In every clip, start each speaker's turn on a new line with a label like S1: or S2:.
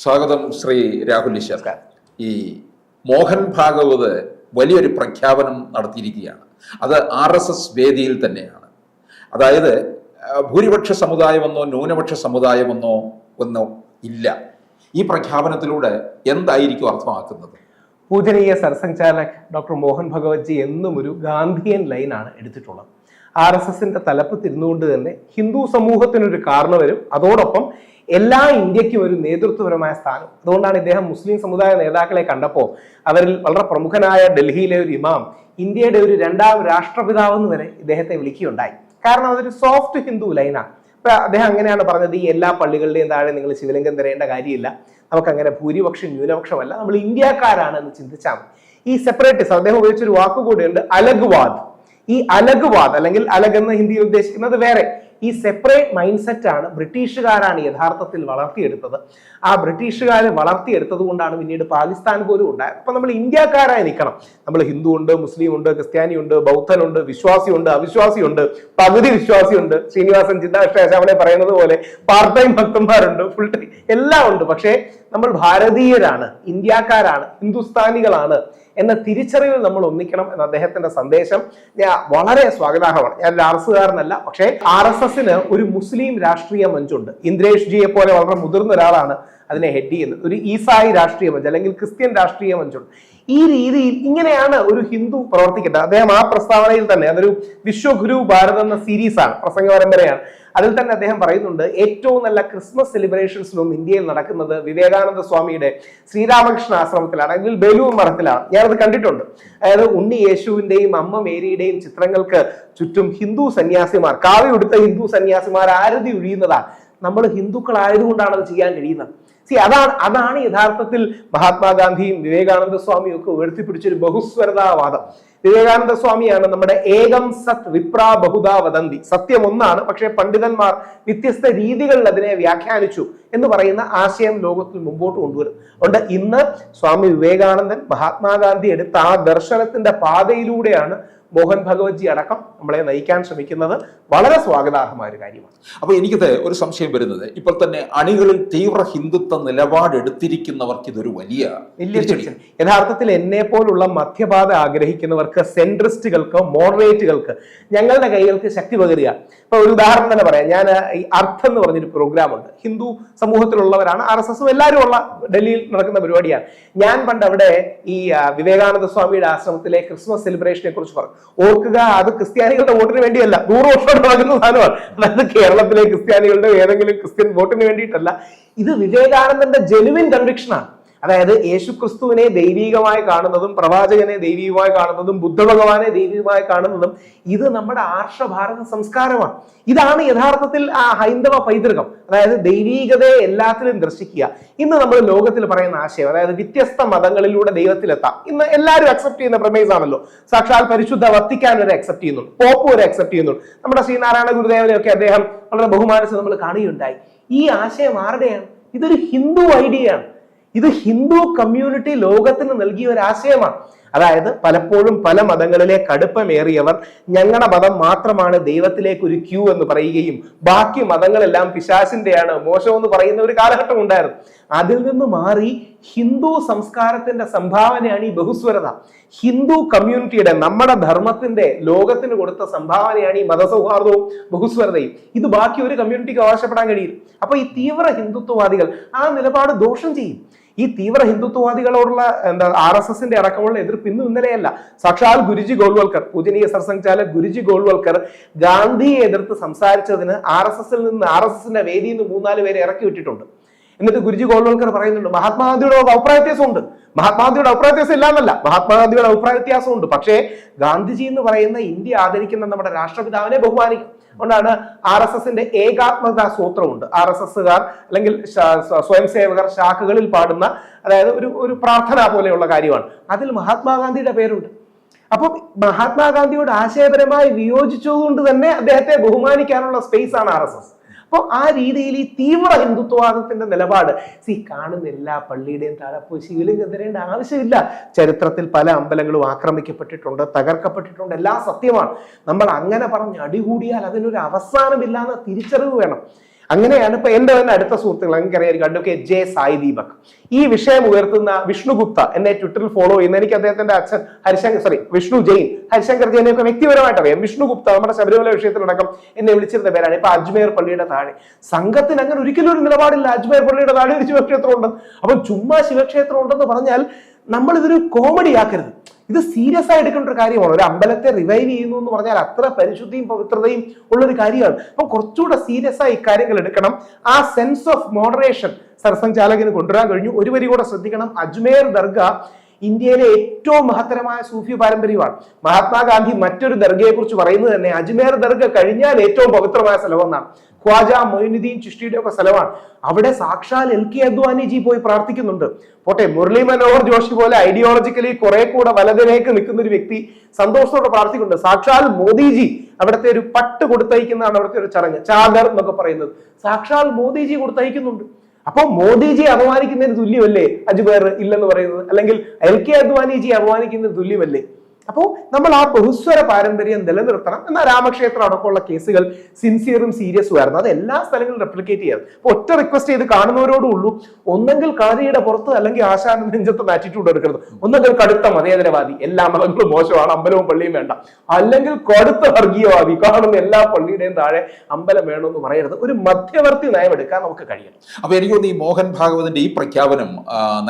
S1: സ്വാഗതം ശ്രീ രാഹുൽ ഈശ്വർ. ഈ മോഹൻ ഭാഗവത് വലിയൊരു പ്രഖ്യാപനം നടത്തിയിരിക്കുകയാണ്. അത് RSS വേദിയിൽ തന്നെയാണ്. അതായത് ഭൂരിപക്ഷ സമുദായമെന്നോ ന്യൂനപക്ഷ സമുദായമെന്നോ ഒന്നോ ഇല്ല. ഈ പ്രഖ്യാപനത്തിലൂടെ എന്തായിരിക്കും അർത്ഥമാക്കുന്നത്?
S2: പൂജനീയ സർസംഘചാലക് ഡോക്ടർ മോഹൻ ഭഗവത്ജി എന്നും ഒരു ഗാന്ധിയൻ ലൈനാണ് എടുത്തിട്ടുള്ളത്. RSSന്റെ തലപ്പത്തിരുന്നുകൊണ്ട് തന്നെ ഹിന്ദു സമൂഹത്തിനൊരു കാരണവരും അതോടൊപ്പം എല്ലാ ഇന്ത്യക്കും ഒരു നേതൃത്വപരമായ സ്ഥാനം. അതുകൊണ്ടാണ് ഇദ്ദേഹം മുസ്ലിം സമുദായ നേതാക്കളെ കണ്ടപ്പോൾ അവരിൽ വളരെ പ്രമുഖനായ ഡൽഹിയിലെ ഒരു ഇമാം ഇന്ത്യയുടെ ഒരു രണ്ടാം രാഷ്ട്രപിതാവെന്ന് വരെ ഇദ്ദേഹത്തെ വിളിക്കുകയുണ്ടായി. കാരണം അതൊരു സോഫ്റ്റ് ഹിന്ദു ലൈനാണ്. അപ്പൊ അദ്ദേഹം അങ്ങനെയാണ് പറഞ്ഞത്, ഈ എല്ലാ പള്ളികളുടെയും താഴെ നിങ്ങൾ ശിവലിംഗം തരേണ്ട കാര്യമില്ല, നമുക്കങ്ങനെ ഭൂരിപക്ഷം ന്യൂനപക്ഷമല്ല, നമ്മൾ ഇന്ത്യക്കാരാണ് എന്ന് ചിന്തിച്ചാൽ മതി. ഈ സെപ്പറേറ്റിസം അദ്ദേഹം ഉപയോഗിച്ചൊരു വാക്കുകൂടിയുണ്ട്, അലഗ്വാദ്. ഈ അലഗ്വാദ് അല്ലെങ്കിൽ അലഗ് എന്ന് ഹിന്ദിയിൽ ഉദ്ദേശിക്കുന്നത് വേറെ. ഈ സെപ്പറേറ്റ് മൈൻഡ് സെറ്റ് ആണ് ബ്രിട്ടീഷുകാരാണ് യഥാർത്ഥത്തിൽ വളർത്തിയെടുത്തത്. ആ ബ്രിട്ടീഷുകാർ വളർത്തിയെടുത്തത് കൊണ്ടാണ് പിന്നീട് പാകിസ്ഥാൻ പോലും ഉണ്ടായത്. അപ്പൊ നമ്മൾ ഇന്ത്യക്കാരായി നിൽക്കണം. നമ്മൾ ഹിന്ദു ഉണ്ട്, മുസ്ലിം ഉണ്ട്, ക്രിസ്ത്യാനി ഉണ്ട്, ബൗദ്ധനുണ്ട്, വിശ്വാസിയുണ്ട്, അവിശ്വാസിയുണ്ട്, പകുതി വിശ്വാസിയുണ്ട്, ശ്രീനിവാസൻ ചിന്താശ്രേഷാവനെ പറയുന്നത് പോലെ പാർട്ട് ടൈം ഭക്തന്മാരുണ്ട്, ഫുൾ ടൈം എല്ലാം ഉണ്ട്. പക്ഷേ നമ്മൾ ഭാരതീയരാണ്, ഇന്ത്യക്കാരാണ്, ഹിന്ദുസ്ഥാനികളാണ് എന്ന തിരിച്ചറിവിൽ നമ്മൾ ഒന്നിക്കണം എന്ന അദ്ദേഹത്തിന്റെ സന്ദേശം ഞാൻ വളരെ സ്വാഗതാർഹമാണ്. ഞാൻ ഒരു RSSകാരനല്ല, പക്ഷേ RSSന് ഒരു മുസ്ലിം രാഷ്ട്രീയ മഞ്ചുണ്ട്. ഇന്ദ്രേഷ് ജിയെ പോലെ വളരെ മുതിർന്ന ഒരാളാണ് അതിനെ ഹെഡ് ചെയ്യുന്നത്. ഒരു ഈസായി രാഷ്ട്രീയ മഞ്ച് അല്ലെങ്കിൽ ക്രിസ്ത്യൻ രാഷ്ട്രീയ മഞ്ചുണ്ട്. ഈ രീതിയിൽ ഇങ്ങനെയാണ് ഒരു ഹിന്ദു പ്രവർത്തിക്കേണ്ടത്. അദ്ദേഹം ആ പ്രസ്താവനയിൽ തന്നെ, അതൊരു വിശ്വഗുരു ഭാരത് എന്ന സീരീസാണ്, പ്രസംഗ പരമ്പരയാണ്, അതിൽ തന്നെ അദ്ദേഹം പറയുന്നുണ്ട് ഏറ്റവും നല്ല ക്രിസ്മസ് സെലിബ്രേഷൻസിലും ഇന്ത്യയിൽ നടക്കുന്നത് വിവേകാനന്ദ സ്വാമിയുടെ ശ്രീരാമകൃഷ്ണ ആശ്രമത്തിലാണ്, അല്ലെങ്കിൽ ബേലൂർ മഠത്തിലാണ്. ഞാനത് കണ്ടിട്ടുണ്ട്. അതായത് ഉണ്ണി യേശുവിന്റെയും അമ്മ മേരിയുടെയും ചിത്രങ്ങൾക്ക് ചുറ്റും ഹിന്ദു സന്യാസിമാർ, കാവ്യ ഉടുത്ത ഹിന്ദു സന്യാസിമാർ ആരതി ഒഴിയുന്നതാണ്. നമ്മൾ ഹിന്ദുക്കളായതുകൊണ്ടാണ് അത് ചെയ്യാൻ കഴിയുന്നത്. അതാണ് യഥാർത്ഥത്തിൽ മഹാത്മാഗാന്ധിയും വിവേകാനന്ദ സ്വാമിയും ഒക്കെ ഉയർത്തിപ്പിടിച്ചൊരു ബഹുസ്വരതാവാദം. വിവേകാനന്ദ സ്വാമിയാണ് നമ്മുടെ ഏകം സത് വിപ്രാ ബഹുദാ വദന്തി, സത്യം ഒന്നാണ് പക്ഷെ പണ്ഡിതന്മാർ വ്യത്യസ്ത രീതികളിൽ അതിനെ വ്യാഖ്യാനിച്ചു എന്ന് പറയുന്ന ആശയം ലോകത്തിൽ മുമ്പോട്ട് കൊണ്ടുവരും. അതുകൊണ്ട് ഇന്ന് സ്വാമി വിവേകാനന്ദൻ മഹാത്മാഗാന്ധി എടുത്ത ആ ദർശനത്തിന്റെ പാതയിലൂടെയാണ് മോഹൻ ഭഗവത്ജി അടക്കം നമ്മളെ നയിക്കാൻ ശ്രമിക്കുന്നത്. വളരെ സ്വാഗതാർഹമായ ഒരു കാര്യമാണ്.
S1: അപ്പൊ എനിക്കത് ഒരു സംശയം വരുന്നത്, ഇപ്പോൾ തന്നെ അണികളിൽ തീവ്ര ഹിന്ദുത്വ നിലപാടെടുത്തിരിക്കുന്നവർക്ക് ഇതൊരു വലിയ
S2: യഥാർത്ഥത്തിൽ എന്നെ പോലുള്ള മധ്യപാത ആഗ്രഹിക്കുന്നവർക്ക്, സെൻട്രിസ്റ്റുകൾക്ക്, മോഡറേറ്റുകൾക്ക് ഞങ്ങളുടെ കൈകൾക്ക് ശക്തി പകരുക. ഇപ്പൊ ഒരു ഉദാഹരണം തന്നെ പറയാം. ഞാൻ ഈ അർത്ഥം എന്ന് പറഞ്ഞൊരു പ്രോഗ്രാം ഉണ്ട്. ഹിന്ദു സമൂഹത്തിലുള്ളവരാണ്, RSSും എല്ലാവരും ഉള്ള ഡൽഹിയിൽ നടക്കുന്ന പരിപാടിയാണ്. ഞാൻ പണ്ട് അവിടെ ഈ വിവേകാനന്ദ സ്വാമിയുടെ ആശ്രമത്തിലെ ക്രിസ്മസ് സെലിബ്രേഷനെ കുറിച്ച് പറഞ്ഞു. ഓർക്കുക, അത് ക്രിസ്ത്യാനികളുടെ വോട്ടിന് വേണ്ടിയല്ല, 100 വർഷം നടക്കുന്ന സാധനമാണ്. അതായത് കേരളത്തിലെ ക്രിസ്ത്യാനികളുടെ ഏതെങ്കിലും ക്രിസ്ത്യൻ വോട്ടിന് വേണ്ടിയിട്ടല്ല. ഇത് വിവേകാനന്ദന്റെ ജെനുവിൻ കൺവിക്ഷനാണ്. അതായത് യേശു ക്രിസ്തുവിനെ ദൈവീകമായി കാണുന്നതും പ്രവാചകനെ ദൈവീകമായി കാണുന്നതും ബുദ്ധ ഭഗവാനെ ദൈവീകമായി കാണുന്നതും ഇത് നമ്മുടെ ആർഷഭാരത സംസ്കാരമാണ്. ഇതാണ് യഥാർത്ഥത്തിൽ ആ ഹൈന്ദവ പൈതൃകം. അതായത് ദൈവീകതയെ എല്ലാത്തിലും ദർശിക്കുക. ഇന്ന് നമ്മൾ ലോകത്തിൽ പറയുന്ന ആശയം, അതായത് വ്യത്യസ്ത മതങ്ങളിലൂടെ ദൈവത്തിലെത്താം, ഇന്ന് എല്ലാവരും അക്സെപ്റ്റ് ചെയ്യുന്ന പ്രമേസ് ആണല്ലോ. സാക്ഷാൽ പരിശുദ്ധ വത്തിക്കാൻ വരെ അക്സെപ്റ്റ് ചെയ്യുന്നുണ്ട്, പോപ്പ് വരെ അക്സെപ്റ്റ് ചെയ്യുന്നുണ്ട്. നമ്മുടെ ശ്രീനാരായണ ഗുരുദേവനെയൊക്കെ അദ്ദേഹം വളരെ ബഹുമാനിച്ച് നമ്മൾ കാണുകയുണ്ടായി. ഈ ആശയം ആരുടെയാണ്? ഇതൊരു ഹിന്ദു ഐഡിയയാണ്. ഇത് ഹിന്ദു കമ്മ്യൂണിറ്റി ലോകത്തിന് നൽകിയ ഒരു ആശയമാണ്. അതായത് പലപ്പോഴും പല മതങ്ങളിലെ കടുപ്പമേറിയവർ ഞങ്ങളുടെ മതം മാത്രമാണ് ദൈവത്തിലേക്ക് ഒരു ക്യൂ എന്ന് പറയുകയും ബാക്കി മതങ്ങളെല്ലാം പിശാചിന്റെയാണ്, മോശമെന്ന് പറയുന്ന ഒരു കാലഘട്ടം ഉണ്ടായിരുന്നു. അതിൽ നിന്ന് മാറി ഹിന്ദു സംസ്കാരത്തിന്റെ സംഭാവനയാണ് ഈ ബഹുസ്വരത. ഹിന്ദു കമ്മ്യൂണിറ്റിയുടെ, നമ്മുടെ ധർമ്മത്തിന്റെ ലോകത്തിന് കൊടുത്ത സംഭാവനയാണ് ഈ മതസൗഹാർദ്ദവും ബഹുസ്വരതയും. ഇത് ബാക്കി ഒരു കമ്മ്യൂണിറ്റിക്ക് അവകാശപ്പെടാൻ കഴിയില്ല. അപ്പൊ ഈ തീവ്ര ഹിന്ദുത്വവാദികൾ ആ നിലപാട് ദോഷം ചെയ്യും. ഈ തീവ്ര ഹിന്ദുത്വവാദികളോടുള്ള RSSന്റെ അടക്കമുള്ള എതിർപ്പ് ഇന്നും ഇന്നലെയല്ല. സാക്ഷാൽ ഗുരുജി ഗോൾവൽക്കർ, പൂജനീയ സർസംഘചാലക് ഗുരുജി ഗോൾവൽക്കർ ഗാന്ധിയെ എതിർത്ത് സംസാരിച്ചതിന് RSSന്റെ വേദിയിൽ നിന്ന് 3-4 പേരെ ഇറക്കി വിട്ടിട്ടുണ്ട്. എന്നിട്ട് ഗുരുജി ഗോൾവൽക്കർ പറയുന്നുണ്ട്, മഹാത്മാഗാന്ധിയുടെ അഭിപ്രായ വ്യത്യാസമുണ്ട്. മഹാത്മാഗാന്ധിയുടെ അഭിപ്രായ വ്യത്യാസം ഇല്ലാന്നല്ല, മഹാത്മാഗാന്ധിയുടെ അഭിപ്രായ വ്യത്യാസമുണ്ട്. പക്ഷേ ഗാന്ധിജി എന്ന് പറയുന്ന ഇന്ത്യ ആദരിക്കുന്ന നമ്മുടെ രാഷ്ട്രപിതാവിനെ ബഹുമാനിക്കും. അതുകൊണ്ടാണ് RSSന്റെ ഏകാത്മകതാ സൂത്രമുണ്ട്. RSSകാർ അല്ലെങ്കിൽ സ്വയം സേവകർ ശാഖകളിൽ പാടുന്ന, അതായത് ഒരു പ്രാർത്ഥന പോലെയുള്ള കാര്യമാണ്. അതിൽ മഹാത്മാഗാന്ധിയുടെ പേരുണ്ട്. അപ്പൊ മഹാത്മാഗാന്ധിയോട് ആശയപരമായി വിയോജിച്ചതുകൊണ്ട് തന്നെ അദ്ദേഹത്തെ ബഹുമാനിക്കാനുള്ള സ്പേസ് ആണ് RSS. അപ്പോൾ ആ രീതിയിൽ ഈ തീവ്ര ഹിന്ദുത്വവാദത്തിന്റെ നിലപാട് കാണുന്ന എല്ലാ പള്ളിയുടെയും താഴെ പോയി ശിവലിംഗം തരേണ്ട ആവശ്യമില്ല. ചരിത്രത്തിൽ പല അമ്പലങ്ങളും ആക്രമിക്കപ്പെട്ടിട്ടുണ്ട്, തകർക്കപ്പെട്ടിട്ടുണ്ട്, എല്ലാം സത്യമാണ്. നമ്മൾ അങ്ങനെ പറഞ്ഞ് അടികൂടിയാൽ അതിനൊരു അവസാനമില്ലാന്ന തിരിച്ചറിവ് വേണം. അങ്ങനെയാണ് ഇപ്പൊ എന്റെ തന്നെ അടുത്ത സുഹൃത്തുക്കൾ എനിക്കറിയാം, അഡ്വക്കേറ്റ് ജെ സായി ദീപക് ഈ വിഷയം ഉയർത്തുന്ന വിഷ്ണു ഗുപ്ത എന്നെ ട്വിറ്ററിൽ ഫോളോ ചെയ്യുന്ന, എനിക്ക് അദ്ദേഹത്തിന്റെ അച്ഛൻ വിഷ്ണു ജെയിൻ, ഹരിശങ്കർ ജെയിനെയൊക്കെ വ്യക്തിപരമായിട്ട് അറിയാം. വിഷ്ണു ഗുപ്ത നമ്മുടെ ശബരിമല വിഷയത്തിലടക്കം എന്നെ വിളിച്ചിരുന്ന പേരാണ്. ഇപ്പൊ അജ്മേർ പള്ളിയുടെ താഴെ സംഘത്തിന് അങ്ങനെ ഒരിക്കലും ഒരു നിലപാടില്ല. അജ്മേർ പള്ളിയുടെ താഴെ ഒരു ശിവക്ഷേത്രം ഉണ്ട്. അപ്പൊ ചുമ്മാ ശിവക്ഷേത്രം ഉണ്ടെന്ന് പറഞ്ഞാൽ നമ്മൾ ഇതൊരു കോമഡി ആക്കരുത്. ഇത് സീരിയസ് ആയി എടുക്കേണ്ട ഒരു കാര്യമാണ്. ഒരു അമ്പലത്തെ റിവൈവ് ചെയ്യുന്നു എന്ന് പറഞ്ഞാൽ അത്ര പരിശുദ്ധിയും പവിത്രതയും ഉള്ളൊരു കാര്യമാണ്. അപ്പൊ കുറച്ചുകൂടെ സീരിയസ് ആയി ഇക്കാര്യങ്ങൾ എടുക്കണം. ആ സെൻസ് ഓഫ് മോഡറേഷൻ സർസംഘചാലകന് കൊണ്ടുവരാൻ കഴിഞ്ഞു. ഒരു വരി കൂടെ ശ്രദ്ധിക്കണം, അജ്മേർ ദർഗ ഇന്ത്യയിലെ ഏറ്റവും മഹത്തരമായ സൂഫി പാരമ്പര്യമാണ്. മഹാത്മാഗാന്ധി മറ്റൊരു ദർഗയെ കുറിച്ച് പറയുന്നത് തന്നെ അജ്മേർ ദർഗ കഴിഞ്ഞാൽ ഏറ്റവും പവിത്രമായ സ്ഥലമെന്നാണ്. ഖ്വാജ മൊയിനുദ്ദീൻ ചിഷ്ടിയുടെ ഒക്കെ സ്ഥലമാണ്. അവിടെ സാക്ഷാൽ LK അദ്വാനിജി പോയി പ്രാർത്ഥിക്കുന്നുണ്ട്. പോട്ടെ, മുരളി മനോഹർ ജോഷി പോലെ ഐഡിയോളജിക്കലി കുറെ കൂടെ വലതിലേക്ക് നിൽക്കുന്ന ഒരു വ്യക്തി സന്തോഷത്തോടെ പ്രാർത്ഥിക്കുന്നുണ്ട്. സാക്ഷാൽ മോദിജി അവിടുത്തെ ഒരു പട്ട് കൊടുത്തയക്കുന്നതാണ് അവിടുത്തെ ഒരു ചടങ്ങ്, ചാദർ എന്നൊക്കെ പറയുന്നത്. സാക്ഷാൽ മോദിജി കൊടുത്തയക്കുന്നുണ്ട്. അപ്പൊ മോദിജി അപമാനിക്കുന്നതിന് തുല്യമല്ലേ അജ്മേർ ഇല്ലെന്ന് പറയുന്നത്? അല്ലെങ്കിൽ LK അദ്വാനിജി അപമാനിക്കുന്നതിന് തുല്യമല്ലേ? അപ്പോൾ നമ്മൾ ആ ബഹുസ്വര പാരമ്പര്യം നിലനിർത്തണം. എന്നാൽ രാമക്ഷേത്രം അടക്കമുള്ള കേസുകൾ സിൻസിയറും സീരിയസും ആയിരുന്നു. അത് എല്ലാ സ്ഥലങ്ങളിലും റെപ്ലിക്കേറ്റ് ചെയ്യാം. അപ്പൊ ഒറ്റ റിക്വസ്റ്റ് ചെയ്ത് കാണുന്നവരോടും ഉള്ളൂ, ഒന്നെങ്കിൽ കളരിയുടെ പുറത്ത് അല്ലെങ്കിൽ ആശാന നെഞ്ചത്തും ആറ്റിറ്റ്യൂഡ് എടുക്കരുത്. ഒന്നെങ്കിൽ കടുത്ത മതേതരവാദി, എല്ലാ മതങ്ങളും മോശമാണ്, അമ്പലവും പള്ളിയും വേണ്ട, അല്ലെങ്കിൽ കടുത്ത വർഗീയവാദി, കാണുന്ന എല്ലാ പള്ളിയുടെയും താഴെ അമ്പലം വേണമെന്ന് പറയരുത്. ഒരു മധ്യവർത്തി നയം എടുക്കാൻ നമുക്ക് കഴിയണം.
S1: അപ്പൊ എനിക്ക് തോന്നുന്നു ഈ മോഹൻ ഭാഗവതിന്റെ ഈ പ്രഖ്യാപനം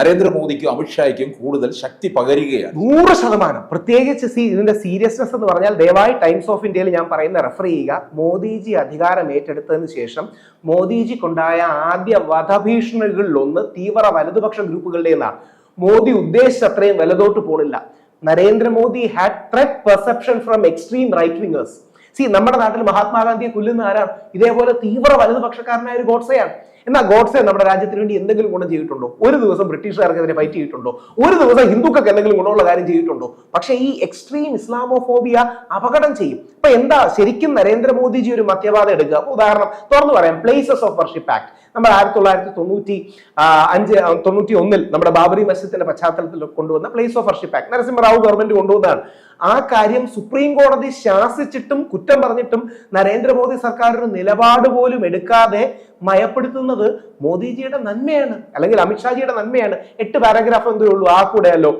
S1: നരേന്ദ്രമോദിക്കും അമിത്ഷായ്ക്കും കൂടുതൽ ശക്തി പകരുകയാണ്.
S2: 100%. പ്രത്യേകിച്ച് ഇതിന്റെ സീരിയസ്നെസ് എന്ന് പറഞ്ഞാൽ ദയവായി ടൈംസ് ഓഫ് ഇന്ത്യയിൽ ഞാൻ പറയുന്ന റെഫർ ചെയ്യുക. മോദിജി അധികാരം ഏറ്റെടുത്തതിന് ശേഷം മോദിജിക്കുണ്ടായ ആദ്യ വധഭീഷണികളിലൊന്ന് തീവ്ര വലതുപക്ഷ ഗ്രൂപ്പുകളുടേതാണ്. മോദി ഉദ്ദേശിച്ചത്രയും വലതോട്ട് പോണില്ല. Narendra Modi had threat perception from extreme right wingers. നമ്മുടെ നാട്ടിൽ മഹാത്മാഗാന്ധിയെ കൊല്ലുന്ന ആരാണ്? ഇതേപോലെ തീവ്ര വലതുപക്ഷക്കാരനായ ഒരു ഗോഡ്സെയാണ്. എന്നാൽ ഗോഡ്സെ നമ്മുടെ രാജ്യത്തിന് വേണ്ടി എന്തെങ്കിലും ഗുണം ചെയ്തിട്ടുണ്ടോ? ഒരു ദിവസം ബ്രിട്ടീഷുകാർക്കെതിരെ ഫൈറ്റ് ചെയ്തിട്ടുണ്ടോ? ഒരു ദിവസം ഹിന്ദുക്കൾക്ക് എന്തെങ്കിലും ഗുണമുള്ള കാര്യം ചെയ്തിട്ടുണ്ടോ? പക്ഷേ ഈ എക്സ്ട്രീം ഇസ്ലാമോഫോബിയ അപകടം ചെയ്യും. ഇപ്പൊ എന്താ ശരിക്കും നരേന്ദ്രമോദിജി ഒരു മധ്യപാത എടുക്കുക? ഉദാഹരണം തുറന്നു പറയാം, പ്ലേസസ് ഓഫ് വർഷിപ്പ് ആക്ട് നമ്മൾ 1991 നമ്മുടെ ബാബറി മസ്ജിദിന്റെ പശ്ചാത്തലത്തിൽ കൊണ്ടുവന്ന place of worship act Narasimha Rao government കൊണ്ടുവന്നതാണ്. ആ കാര്യം സുപ്രീം കോടതി ശാസിച്ചിട്ടും കുറ്റം പറഞ്ഞിട്ടും നരേന്ദ്രമോദി സർക്കാർ ഒരു നിലപാട് പോലും എടുക്കാതെ മയപ്പെടുത്തുന്നത് മോദിജിയുടെ നന്മയാണ്, അല്ലെങ്കിൽ അമിത്ഷാജിയുടെ നന്മയാണ്. 8 പാരഗ്രാഫ് എന്തേ ഉള്ളൂ, ആ കൂടെയല്ലോ.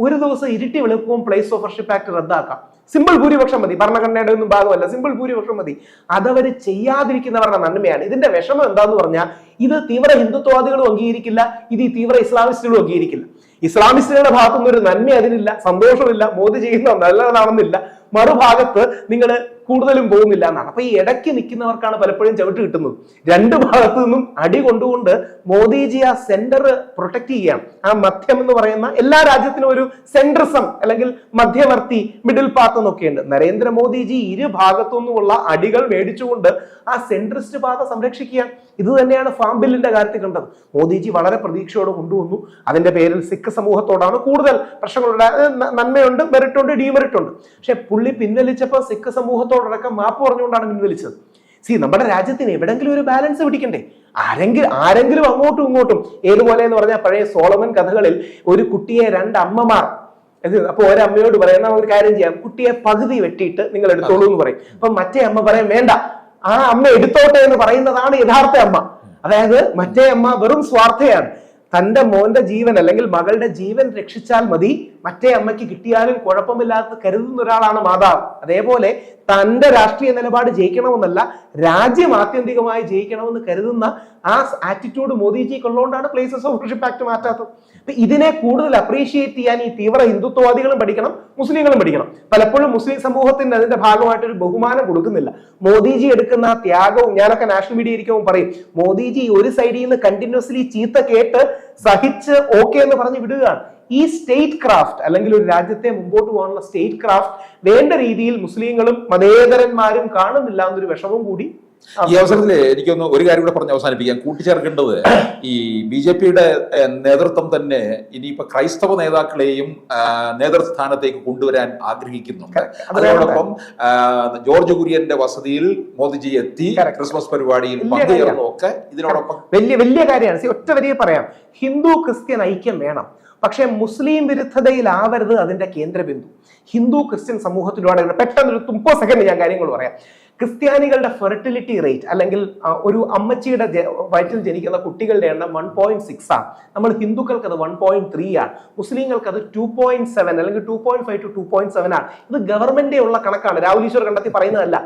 S2: ഒരു ദിവസം ഇരുട്ടി വെളുപ്പവും പ്ലേസ് ഓഫ് വർഷിപ്പ് ആക്ട് റദ്ദാക്കാം. സിമ്പിൾ ഭൂരിപക്ഷം മതി, ഭരണഘടനയുടെ ഒന്നും ഭാഗമല്ല, സിമ്പിൾ ഭൂരിപക്ഷം മതി. അതവര് ചെയ്യാതിരിക്കുന്നവരുടെ നന്മയാണ്. ഇതിന്റെ വിഷമം എന്താന്ന് പറഞ്ഞാൽ ഇത് തീവ്ര ഹിന്ദുത്വവാദികളും അംഗീകരിക്കില്ല, ഇത് ഈ തീവ്ര ഇസ്ലാമിസ്റ്റുകളും അംഗീകരിക്കില്ല. ഇസ്ലാമിസ്റ്റുകളുടെ ഭാഗത്തുനിന്ന് ഒരു നന്മ അതിനില്ല, സന്തോഷമില്ല, മോദി ചെയ്യുന്ന നല്ലതാണെന്നില്ല. മറുഭാഗത്ത് നിങ്ങൾ കൂടുതലും പോകുന്നില്ല എന്നാണ്. അപ്പൊ ഈ ഇടയ്ക്ക് നിൽക്കുന്നവർക്കാണ് പലപ്പോഴും ചവിട്ട് കിട്ടുന്നത്. രണ്ട് ഭാഗത്തു നിന്നും അടി കൊണ്ടുകൊണ്ട് മോദിജി ആ സെന്റർ പ്രൊട്ടക്ട് ചെയ്യാം. ആ മധ്യം എന്ന് പറയുന്ന എല്ലാ രാജ്യത്തിനും ഒരു സെൻട്രിസം അല്ലെങ്കിൽ മധ്യവർത്തി മിഡിൽ പാത്ത് എന്നൊക്കെയുണ്ട്. നരേന്ദ്രമോദിജി ഇരു ഭാഗത്തു നിന്നുമുള്ള അടികൾ മേടിച്ചുകൊണ്ട് ആ സെൻട്രിസ്റ്റ് പാത സംരക്ഷിക്കുകയാണ്. ഇത് തന്നെയാണ് ഫാം ബില്ലിന്റെ കാര്യത്തിൽ കണ്ടത്. മോദിജി വളരെ പ്രതീക്ഷയോടെ കൊണ്ടുവന്നു. അതിന്റെ പേരിൽ സിഖ് സമൂഹത്തോടാണ് കൂടുതൽ പ്രശ്നങ്ങളുണ്ട്. നന്മയുണ്ട്, മെറിറ്റുണ്ട്, ഡീമെറിറ്റുണ്ട്. പക്ഷെ പുള്ളി പിൻവലിച്ചപ്പോൾ സിഖ് സമൂഹത്തോടക്കം മാപ്പ് പറഞ്ഞുകൊണ്ടാണ് പിൻവലിച്ചത്. നമ്മുടെ രാജ്യത്തിന് എവിടെങ്കിലും ഒരു ബാലൻസ് പിടിക്കണ്ടേ? ആരെങ്കിലും അങ്ങോട്ടും ഇങ്ങോട്ടും ഏതുപോലെ എന്ന് പറഞ്ഞാൽ പഴയ സോളമൻ കഥകളിൽ ഒരു കുട്ടിയെ 2 അമ്മമാർ, അപ്പൊ ഒരമ്മയോട് പറയുന്ന ഒരു കാര്യം ചെയ്യാം, കുട്ടിയെ പകുതി വെട്ടിയിട്ട് നിങ്ങൾ എടുത്തോളൂ എന്ന് പറയും. അപ്പൊ മറ്റേ അമ്മ പറയും വേണ്ട, ആ അമ്മ എടുത്തോട്ടെ എന്ന് പറയുന്നതാണ് യഥാർത്ഥ അമ്മ. അതായത് മറ്റേ അമ്മ വെറും സ്വാർത്ഥയാണ്. തന്റെ മോന്റെ ജീവൻ അല്ലെങ്കിൽ മകളുടെ ജീവൻ രക്ഷിച്ചാൽ മതി, മറ്റേ അമ്മയ്ക്ക് കിട്ടിയാലും കുഴപ്പമില്ലാത്ത കരുതുന്ന ഒരാളാണ് മാതാവ്. അതേപോലെ തന്റെ രാഷ്ട്രീയ നിലപാട് ജയിക്കണമെന്നല്ല, രാജ്യം ആത്യന്തികമായി ജയിക്കണമെന്ന് കരുതുന്ന ആ ആറ്റിറ്റ്യൂഡ് മോദിജിക്ക് ഉള്ളതുകൊണ്ടാണ് പ്ലേസസ് ഓഫ് വർഷിപ്പ് ആക്ട് മാറ്റാത്തത്. അപ്പൊ ഇതിനെ കൂടുതൽ അപ്രീഷിയേറ്റ് ചെയ്യാൻ ഈ തീവ്ര ഹിന്ദുത്വവാദികളും പഠിക്കണം, മുസ്ലിങ്ങളും പഠിക്കണം. പലപ്പോഴും മുസ്ലിം സമൂഹത്തിന് അതിന്റെ ഭാഗമായിട്ട് ഒരു ബഹുമാനം കൊടുക്കുന്നില്ല. മോദിജി എടുക്കുന്ന ആ ത്യാഗവും, ഞാനൊക്കെ നാഷണൽ മീഡിയ ഇരിക്കുമ്പോൾ പറയും, മോദിജി ഒരു സൈഡിൽ നിന്ന് കണ്ടിന്യൂസ്ലി ചീത്ത കേട്ട് സഹിച്ച് ഓക്കെ എന്ന് പറഞ്ഞ് വിടുകയാണ്. ഈ സ്റ്റേറ്റ് ക്രാഫ്റ്റ് അല്ലെങ്കിൽ ഒരു രാജ്യത്തെ മുമ്പോട്ട് പോകാനുള്ള സ്റ്റേറ്റ് ക്രാഫ്റ്റ് വേണ്ട രീതിയിൽ മുസ്ലിങ്ങളും മതേതരന്മാരും കാണുന്നില്ല എന്നൊരു വിഷമം കൂടി
S1: ഈ അവസരത്തിൽ എനിക്കൊന്ന് ഒരു കാര്യം കൂടെ പറഞ്ഞ് അവസാനിപ്പിക്കാം. കൂട്ടിച്ചേർക്കേണ്ടത് ഈ BJP-യുടെ നേതൃത്വം തന്നെ ഇനിയിപ്പോ ക്രൈസ്തവ നേതാക്കളെയും നേതൃസ്ഥാനത്തേക്ക് കൊണ്ടുവരാൻ ആഗ്രഹിക്കുന്നുണ്ട്. അതോടൊപ്പം ജോർജ് കുര്യന്റെ വസതിയിൽ മോദിജി എത്തി ക്രിസ്മസ് പരിപാടിയിൽ പങ്കുചേർന്നു ഒക്കെ ഇതിനോടൊപ്പം
S2: വലിയ കാര്യമാണ്. ഒറ്റ വരിയെ പറയാം, ഹിന്ദു ക്രിസ്ത്യൻ ഐക്യം വേണം, പക്ഷെ മുസ്ലിം വിരുദ്ധതയിലാവരുത് അതിന്റെ കേന്ദ്രബിന്ദു. ഹിന്ദു ക്രിസ്ത്യൻ സമൂഹത്തിലൂടെ പെട്ടെന്നൊരു 30 സെക്കൻഡ് ഞാൻ കാര്യങ്ങൾ പറയാം. ക്രിസ്ത്യാനികളുടെ ഫെർട്ടിലിറ്റി റേറ്റ് അല്ലെങ്കിൽ ഒരു അമ്മച്ചിയുടെ വയറ്റിൽ ജനിക്കുന്ന കുട്ടികളുടെ എണ്ണം 1.6 ആണ്. നമ്മൾ ഹിന്ദുക്കൾക്ക് അത് 1.3 ആണ്. മുസ്ലിങ്ങൾക്ക് അത് 2.7 അല്ലെങ്കിൽ 2.5 to 2.7 ആണ്. ഇത് ഗവൺമെന്റേ ഉള്ള കണക്കാണ്, രാഹുൽ ഈശ്വർ കണ്ടെത്തി പറയുന്നതല്ല.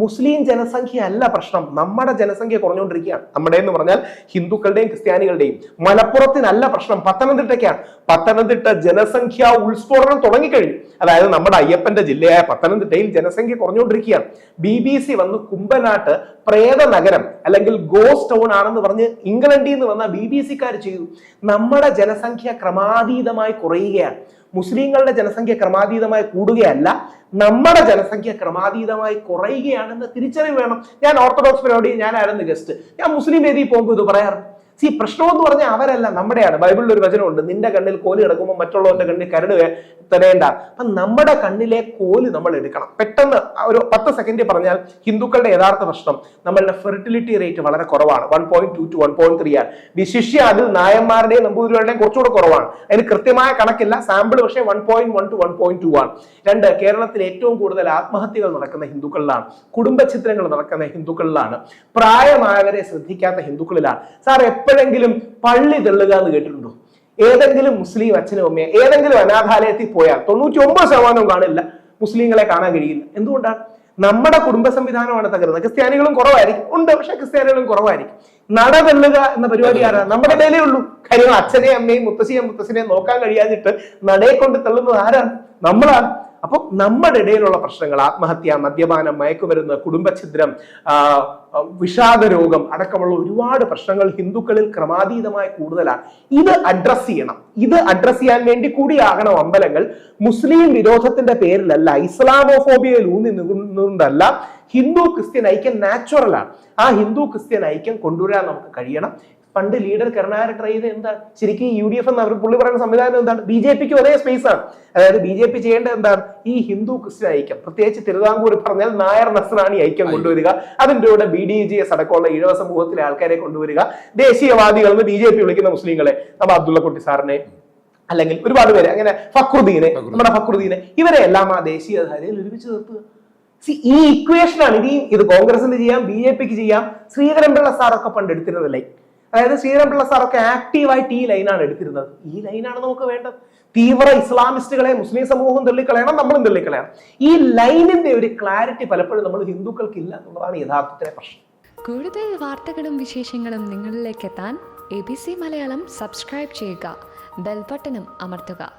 S2: മുസ്ലിം ജനസംഖ്യ അല്ല പ്രശ്നം, നമ്മുടെ ജനസംഖ്യ കുറഞ്ഞുകൊണ്ടിരിക്കുകയാണ്. നമ്മുടെ എന്ന് പറഞ്ഞാൽ ഹിന്ദുക്കളുടെയും ക്രിസ്ത്യാനികളുടെയും. മലപ്പുറത്തിനല്ല പ്രശ്നം, പത്തനംതിട്ടയ്ക്കാണ്. പത്തനംതിട്ട ജനസംഖ്യ ഉൾസ്ഫോടനം തുടങ്ങിക്കഴിഞ്ഞു. അതായത് നമ്മുടെ അയ്യപ്പന്റെ ജില്ലയായ പത്തനംതിട്ടയിൽ ജനസംഖ്യ കുറഞ്ഞുകൊണ്ടിരിക്കുകയാണ്. BBC വന്ന് കുമ്പനാട്ട് പ്രേത നഗരം അല്ലെങ്കിൽ ഗോസ്റ്റ് ടൗൺ ആണെന്ന് പറഞ്ഞ് ഇംഗ്ലണ്ടിൽ നിന്ന് വന്ന BBC-ക്കാർ ചെയ്തു. നമ്മുടെ ജനസംഖ്യ ക്രമാതീതമായി കുറയുകയാണ്. മുസ്ലിങ്ങളുടെ ജനസംഖ്യ ക്രമാതീതമായി കൂടുകയല്ല, നമ്മുടെ ജനസംഖ്യ ക്രമാതീതമായി കുറയുകയാണെന്ന് തിരിച്ചറിവ് വേണം. ഞാൻ ഓർത്തഡോക്സ് പരിപാടി, ഞാനായിരുന്നു ഗസ്റ്റ്, ഞാൻ മുസ്ലിം വേദിയിൽ പോകുമ്പോൾ ഇത് പറയാറുണ്ട്. പ്രശ്നം എന്ന് പറഞ്ഞാൽ അവരല്ല, നമ്മുടെയാണ്. ബൈബിളിൽ ഒരു വചനമുണ്ട്, നിന്റെ കണ്ണിൽ കോല് കിടക്കുമ്പോൾ മറ്റുള്ളവരുടെ കണ്ണിൽ കരട് തരേണ്ട. അപ്പൊ നമ്മുടെ കണ്ണിലെ കോല് നമ്മൾ എടുക്കണം. പെട്ടെന്ന് ഒരു 10 സെക്കൻഡ് പറഞ്ഞാൽ ഹിന്ദുക്കളുടെ യഥാർത്ഥ പ്രശ്നം നമ്മളുടെ ഫെർട്ടിലിറ്റി റേറ്റ് വളരെ കുറവാണ്. 1.2 to 1.3 ആണ്. വിശിഷ്യ അതിൽ നായന്മാരുടെയും നമ്പൂതിരികളുടെയും കുറച്ചുകൂടെ കുറവാണ്. അതിന് കൃത്യമായ കണക്കില്ല, സാമ്പിൾ പക്ഷേ 1.1 to 1.2 ആണ്. 2, കേരളത്തിൽ ഏറ്റവും കൂടുതൽ ആത്മഹത്യകൾ നടക്കുന്ന ഹിന്ദുക്കളിലാണ്, കുടുംബഛിദ്രങ്ങൾ നടക്കുന്ന ഹിന്ദുക്കളിലാണ്, പ്രായമായവരെ ശ്രദ്ധിക്കാത്ത ഹിന്ദുക്കളിലാണ്. സാർ എപ്പോഴെങ്കിലും പള്ളി തെള്ളുക എന്ന് കേട്ടിട്ടുണ്ടോ? ഏതെങ്കിലും മുസ്ലിം അച്ഛനും അമ്മയെ ഏതെങ്കിലും അനാഥാലയത്തിൽ പോയാൽ 99% കാണില്ല, മുസ്ലിങ്ങളെ കാണാൻ കഴിയില്ല. എന്തുകൊണ്ടാണ്? നമ്മുടെ കുടുംബ സംവിധാനമാണ് തകരുന്നത്. ക്രിസ്ത്യാനികളും കുറവായിരിക്കും, ഉണ്ട്, പക്ഷെ ക്രിസ്ത്യാനികളും കുറവായിരിക്കും. നട തെള്ളുക എന്ന പരിപാടി ആരാ? നമ്മുടെ ഇടയിലേ ഉള്ളൂ. കാര്യം അച്ഛനെയും അമ്മയും മുത്തശ്ശിയും മുത്തശ്ശിനെയും നോക്കാൻ കഴിയാതിട്ട് നടയെ കൊണ്ട് തള്ളുന്നത് ആരാണ്? നമ്മളാണ്. അപ്പൊ നമ്മുടെ ഇടയിലുള്ള പ്രശ്നങ്ങൾ, ആത്മഹത്യ, മദ്യപാനം, മയക്കുമരുന്ന്, കുടുംബഛിദ്രം, വിഷാദ രോഗം അടക്കമുള്ള ഒരുപാട് പ്രശ്നങ്ങൾ ഹിന്ദുക്കളിൽ ക്രമാതീതമായി കൂടുതലാണ്. ഇത് അഡ്രസ് ചെയ്യണം. ഇത് അഡ്രസ് ചെയ്യാൻ വേണ്ടി കൂടിയാകണം അമ്പലങ്ങൾ. മുസ്ലിം വിരോധത്തിന്റെ പേരിലല്ല, ഇസ്ലാമോഫോബിയയിൽ ഊന്നി നിന്നുകൊണ്ടല്ല. ഹിന്ദു ക്രിസ്ത്യൻ ഐക്യം നാച്ചുറലാണ്. ആ ഹിന്ദു ക്രിസ്ത്യൻ ഐക്യം കൊണ്ടുവരാൻ നമുക്ക് കഴിയണം. പണ്ട് ലീഡർ കരുണാകരൻ ട്രൈ ചെയ്ത് എന്താണ്? ശരിക്കും UDF എന്ന് അവർ പുള്ളി പറയുന്ന സംവിധാനം എന്താണ്? BJPക്ക് ഒരേ സ്പേസ് ആണ്. അതായത് BJP ചെയ്യേണ്ടത് എന്താണ്? ഈ ഹിന്ദു ക്രിസ്ത്യൻ ഐക്യം, പ്രത്യേകിച്ച് തിരുവിതാംകൂർ പറഞ്ഞാൽ നായർ നസ്രാണി ഐക്യം കൊണ്ടുവരിക. അതിന്റെ കൂടെ BDGS അടക്കമുള്ള ഈഴവ സമൂഹത്തിലെ ആൾക്കാരെ കൊണ്ടുവരിക. ദേശീയവാദികൾ എന്ന് BJP വിളിക്കുന്ന മുസ്ലിങ്ങളെ, നമ്മുടെ അബ്ദുള്ളക്കുട്ടി സാറിനെ അല്ലെങ്കിൽ ഒരുപാട് പേര്, അങ്ങനെ നമ്മുടെ ഫക്രുദ്ദീനെ, ഇവരെ എല്ലാം ആ ദേശീയധാരയിൽ ഒരുമിച്ച് നിർത്തുക. ഈ ഇക്വേഷനാണ്. ഇത് കോൺഗ്രസിന് ചെയ്യാം, BJPക്ക് ചെയ്യാം. ശ്രീധരൻപിള്ള സാറൊക്കെ പണ്ട് എടുത്തിരുന്ന ലൈൻ, അതായത് ശ്രീധരൻപിള്ള സാറൊക്കെ ആക്റ്റീവായിട്ട് ഈ ലൈനാണ് എടുത്തിരുന്നത്. ഈ ലൈനാണ് നമുക്ക് വേണ്ടത്. തീവ്ര ഇസ്ലാമിസ്റ്റുകളെ മുസ്ലിം സമൂഹം തള്ളിക്കളയണം, നമ്മളും തള്ളിക്കളയണം. ഈ ലൈനിന്റെ ഒരു ക്ലാരിറ്റി പലപ്പോഴും നമ്മൾ ഹിന്ദുക്കൾക്ക് ഇല്ല എന്നുള്ളതാണ് യഥാർത്ഥത്തിലെ പ്രശ്നം.
S3: കൂടുതൽ വാർത്തകളും വിശേഷങ്ങളും നിങ്ങളിലേക്ക് എത്താൻ ABC മലയാളം സബ്സ്ക്രൈബ് ചെയ്യുക, ബെൽ ബട്ടണും അമർത്തുക.